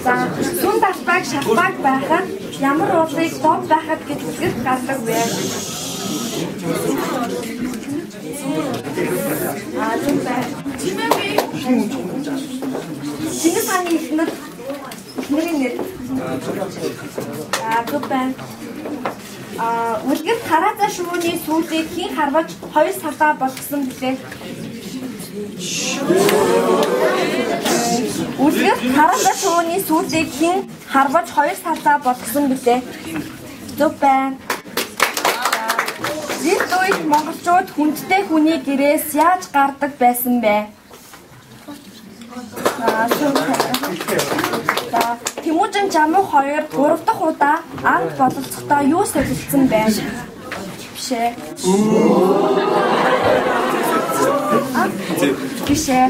За сүн талбайг шалбайг байхад ямар уулыг дод байхад гэдгээр гардаг вэ? Зүн бай. Чингис хааны эхнэрийн нэр. Зүн бай. Үлгэр тараазаа шувууны сүүлийг хийн харваж 2 сарда болгосон билээ. Үлгэр тараазаа шувууны сүүлийг хийн харваж 2 сарда болгосон билээ. Зүг байна. Зэт үед монголчууд хүндтэй хүний гэрээс яаж гардаг байсан бэ? Тэмүүжин Жамуу 2 3 дахь удаа анх бололцохдоо юу солилцсон бэ? Биш ээ. Биш ээ.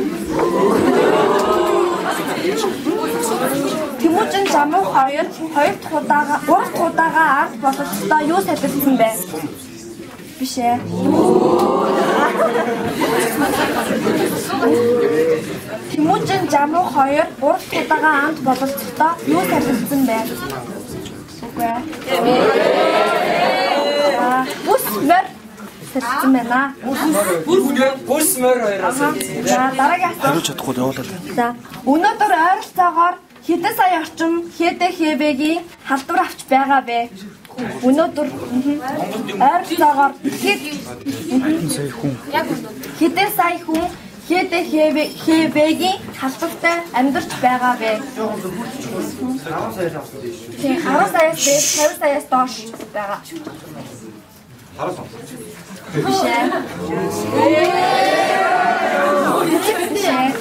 Тэмүүжин Жамуу 2 3 дахь удаага анх бололцохдоо юу солилцсон бэ? Биш ээ. Тэмүүжин Жамуу 2 3 дахь удаага анх бололцохдоо юу солилцсон бэ? Үгүй ээ. Бүс мөр солилцсон байна. Бүс мөр хоёроос. За дараагийн асуулт. Хариулж чадахгүй явуулаад. За өнөөдөр ойролцоогоор хэдэн сая орчим хээдэ хэвэгийн халдвар авч байгаа вэ? Өнөөдөр ойролцоогоор хэдэн сая хүн хээдэ хэвэгийн халдвартай амьдарч байгаа вэ? 10 саяас дээш 50 саяас доош байгаа. 10 сая. Биш ээ.